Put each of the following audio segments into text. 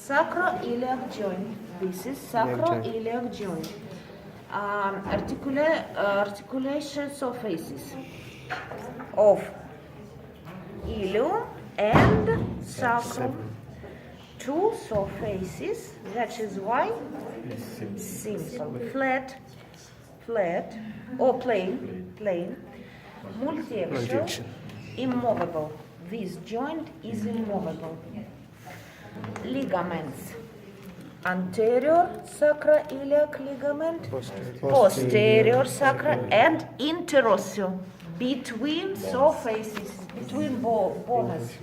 sacroiliac joint. This is sacroiliac joint. Articulation surfaces of ilium and sacrum. Two surfaces, that is why simple, flat, or plane, multi-axial, immovable. This joint is immovable. Ligaments: anterior sacroiliac ligament, posterior sacral, and interosseo, between surfaces, between bones.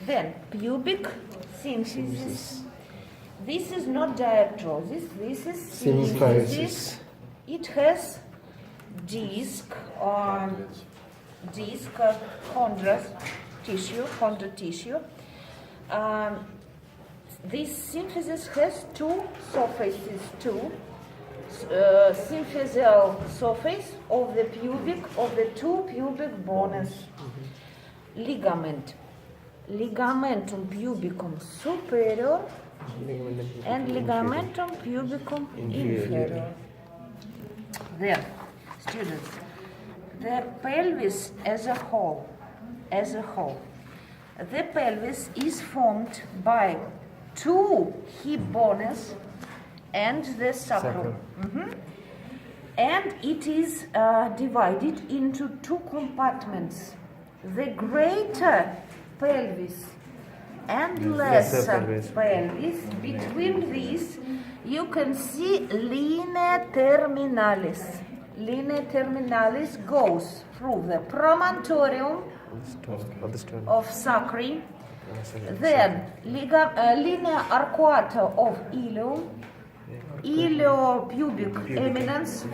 Then pubic symphysis. This is not diarthrosis, this is symphysis. It has disc chondrous tissue. This symphysis has two surfaces, symphysial surface of the two pubic bones. Ligamentum pubicum superior and ligamentum pubicum inferior. Then, students, the pelvis as a whole, the pelvis is formed by two hip bones and the sacrum. And it is divided into two compartments: the greater pelvis and lesser pelvis. Between these, you can see linea terminalis. Linea terminalis goes through the promontorium of sacri, then linea arcuata of ilium, iliopubic eminence,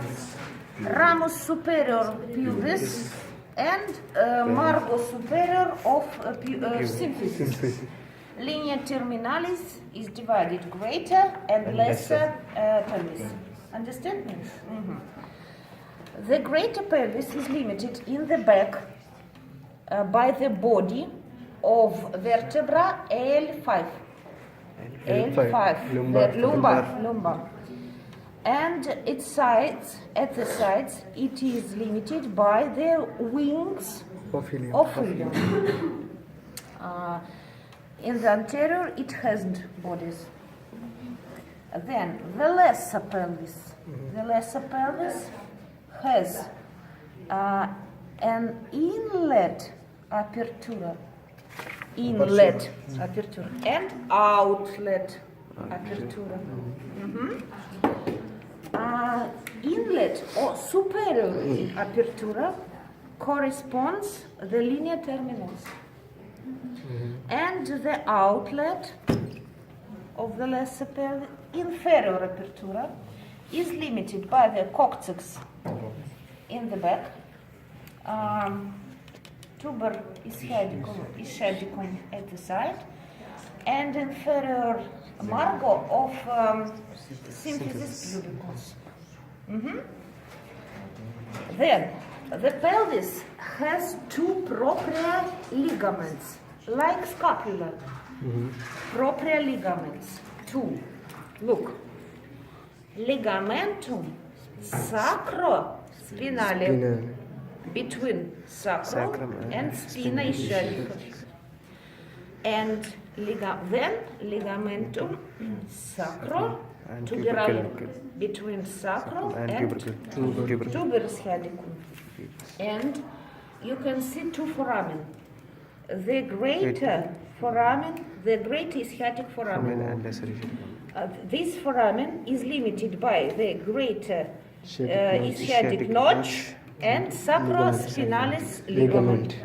ramus superior pubis, and margo superior of symphysis. Linea terminalis is divided greater and lesser pelvis. Understand? The greater pelvis is limited in the back by the body of vertebra L5. Lumbar. And its sides, at the sides, it is limited by the wings of ilium. In the anterior, it hasn't bodies. Then the lesser pelvis. The lesser pelvis has an inlet apertura, and outlet apertura. Inlet or superior apertura corresponds the linea terminalis, and the outlet of the lesser pelvis, inferior apertura, is limited by the coccyx in the back, tuber ischedicum at the side, and inferior margo of symphysis pubicus. Then the pelvis has two propria ligaments, like scapula. Propria ligaments. Two. Look. Ligamentum sacrospinale, between sacrum and spina ischiatica. And then ligamentum sacro-tuberale, between sacrum and tuberous ischedicum. And you can see two foramen. The greater foramen, the great ischiatic foramen. This foramen is limited by the greater ischiatic notch and sacrospinalis ligament.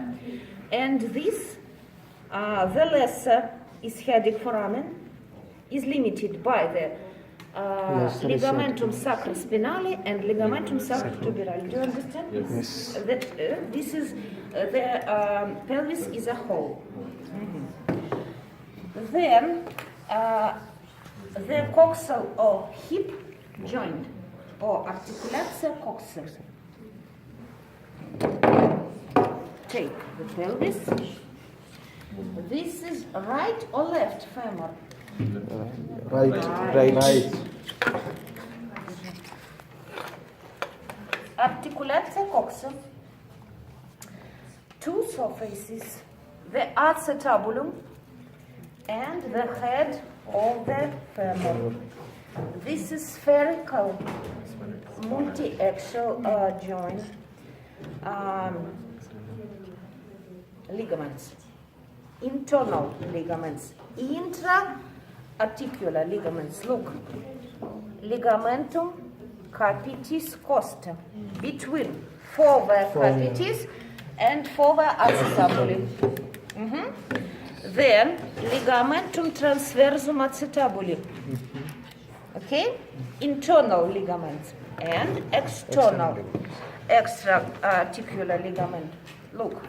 And this, the lesser ischiatic foramen, is limited by the ligamentum sacrospinale and ligamentum sacrotuberale. Do you understand? Yes. That this is the pelvis is a whole. Then the coxal or hip joint or articulatio coxal. Take the pelvis This is right or left femur? Right. Articulația coxă. Two surfaces, the acetabulum and the head of the femur. This is spherical multi-axial joint ligaments, internal ligaments, intra-articular ligaments. Look, ligamentum capitis costa, between fovea capitis and fovea acetabuli. Then ligamentum transversum acetabuli. Okay? Internal ligaments and external extra-articular ligament. Look.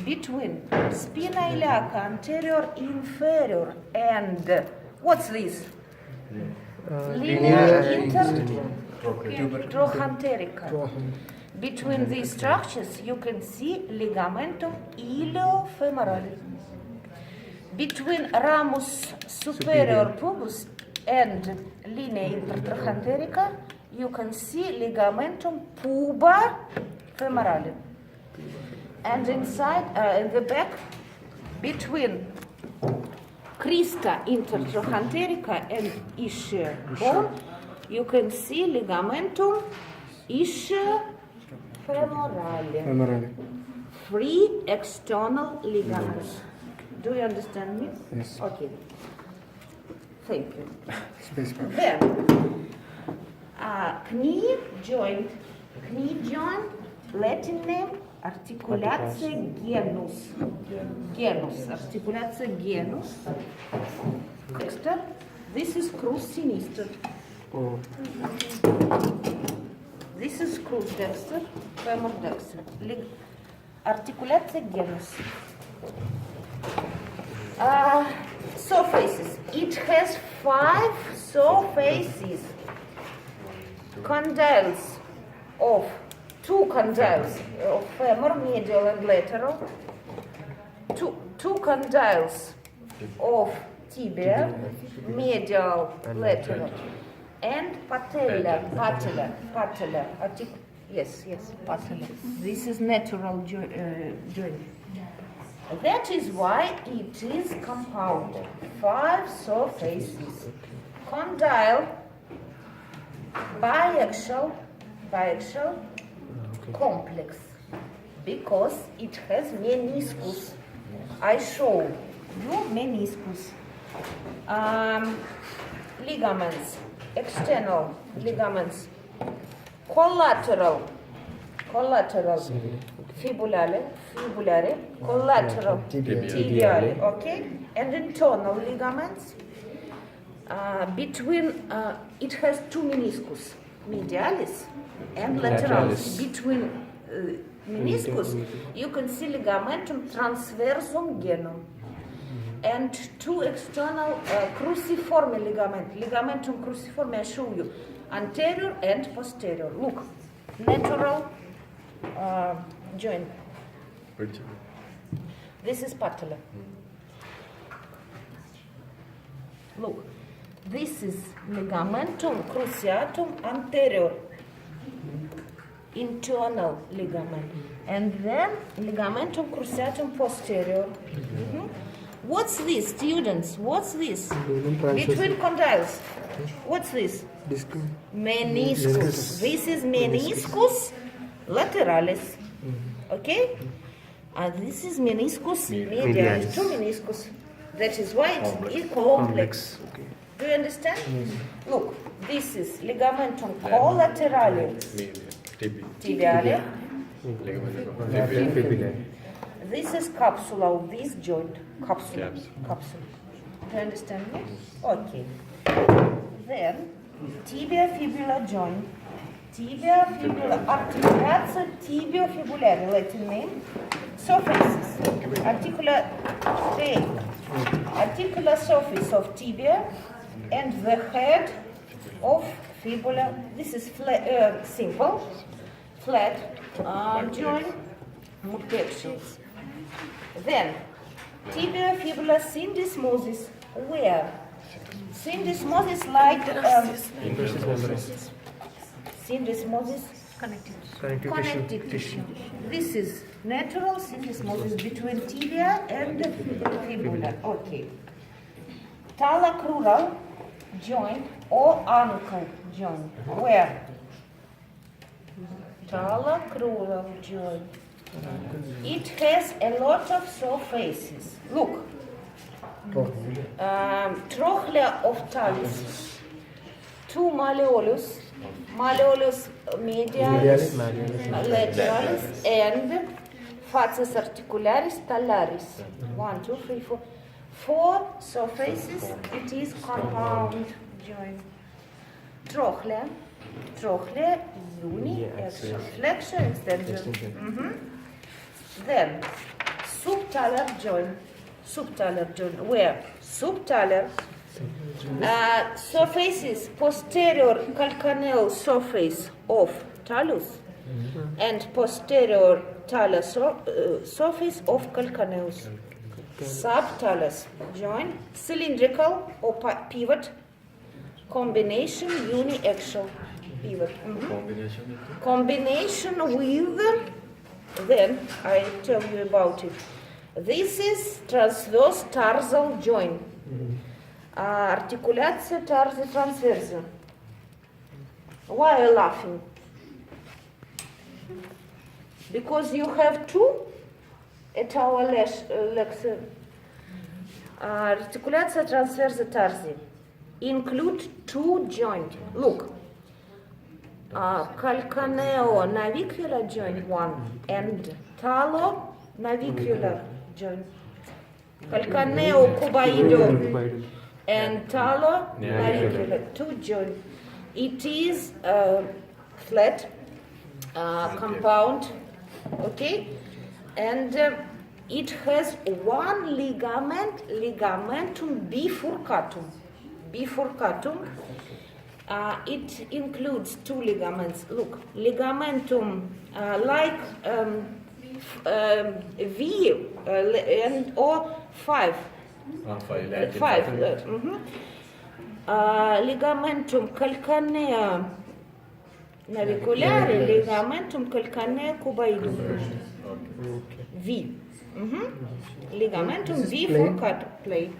Between spina iliaca anterior inferior and what's this? Linea intertrochanterica. Between these structures you can see ligamentum iliofemoralis. Between ramus superior pubis and linea intertrochanterica you can see ligamentum puba femoralis. And inside, in the back, between crista intertrochanterica and ischial bone, you can see ligamentum ischiofemorale. Three external ligaments. Do you understand me? Yes. Okay. Thank you. Space bar. Then, knee joint, Latin name, articulația genus. Genus, articulația genus. Dexter. This is crus sinister. Oh. This is crus dexter, femur dexter. Articulația genus. Surfaces. It has 5 surfaces. Condyles of 2 condyles of femur, medial and lateral. Two condyles of tibia, medial, lateral, and patella. Yes, patella. This is natural joint. That is why it is compound. 5 surfaces. Condyle, biaxial complex, because it has meniscus. I show you meniscus. Ligaments, external ligaments, collateral, fibulare, collateral, tibiale, okay, and internal ligaments. Between it has 2 meniscus, medialis and lateralis. Between meniscus you can see ligamentum transversum genum and 2 external cruciform ligamentum cruciforme. I show you anterior and posterior. Look, natural joint. This is patella. Look, this is ligamentum cruciatum anterior, internal ligament, and then ligamentum cruciatum posterior. What's this, students? What's this? Between condyles. What's this? Meniscus. This is meniscus lateralis. Okay? And this is meniscus medialis. 2 meniscus. That is why it's complex. Okay. Do you understand? Look, this is ligamentum collaterale, tibiale. This is capsula of this joint. Capsula. Do you understand me? Okay. Then, tibia fibula joint. Tibia fibula articulația tibiofibulare, Latin name. Surfaces. Articular surface of tibia and the head of fibula. This is flat, simple, flat joint, multi-axials. Then, tibia, fibula, syndesmosis. Where? Syndesmosis like syndesmosis. Connective tissue. This is natural syndesmosis between tibia and fibula. Okay. Talocrural joint or ankle joint. Where? Talocrural joint. It has a lot of surfaces. Look. Trochlea of talus. Two malleolus. Malleolus medialis, lateralis, and facies articularis talaris. 1, 2, 3, 4. 4 surfaces. It is compound joint. Trochlea, uni, flexion, extension. Then subtalar joint. Where? Subtalar. Surfaces, posterior calcaneal surface of talus and posterior talus surface of calcaneus. Subtalus joint, cylindrical or pivot, combination uniaxial pivot. Combination with, then I tell you about it. This is transverse tarsal joint. Articulația tarsi transversă. Why are you laughing? Because you have two at our lecture. Articulația transversă tarsi include two joints. Look. Calcaneo-navicular joint 1 and talo-navicular joint. Calcaneo-cuboidal and talo-navicular, two joints. It is flat, compound, okay, and it has one ligament, ligamentum bifurcatum. It includes two ligaments. Look, ligamentum like V and or 5. Ligamentum calcanea naviculare, ligamentum calcanea cuboidum. V. Ligamentum bifurcatum plate.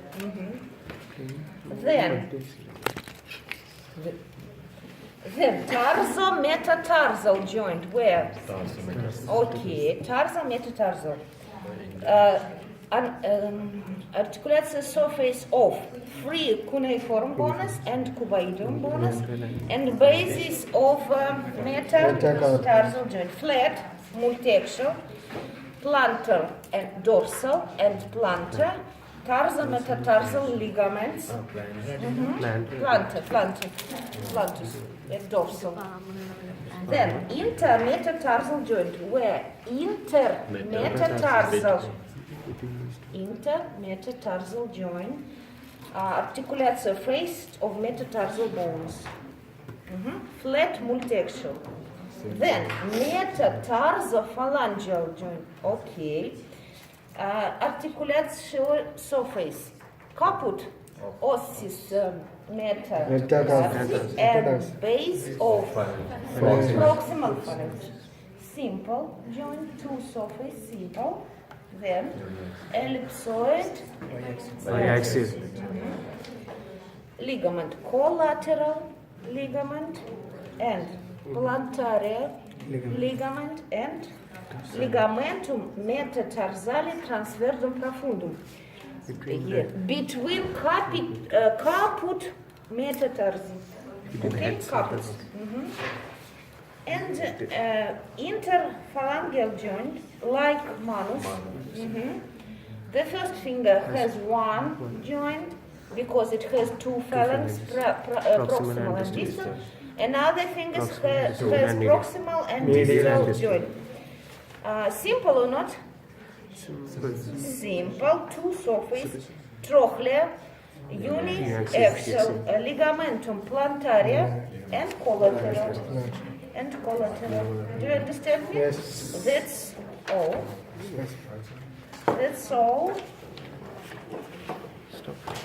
Then tarso-metatarsal joint. Where? Okay, tarso-metatarsal. Articulates the surface of free cuneiform bonus and cuboidum bonus and basis of metatarsal joint. Flat, multiaxial, plantar and dorsal and plantar, tarso-metatarsal ligaments. Plantar and dorsal. Then intermetatarsal joint. Where? Intermetatarsal joint. Articulate surface of metatarsal bones. Flat multiaxial. Then metatarsophalangeal joint. Okay. Articulate surface. Caput ossis metatarsus and base of proximal phalanx. Simple joint, two surface, simple. Then ellipsoid, biaxial ligament, collateral ligament, and plantar ligament, and ligamentum metatarsale transversum profundum. Between caput metatarsi. Okay, caput. And interphalangeal joint, like manus. The first finger has one joint because it has two phalanx, proximal and distal. Another finger has proximal and distal joint. Simple or not? Simple, two surfaces, trochlea, uniaxial, ligamentum plantaria, and collateral. Do you understand me? Yes. That's all. Yes. That's all. Stop.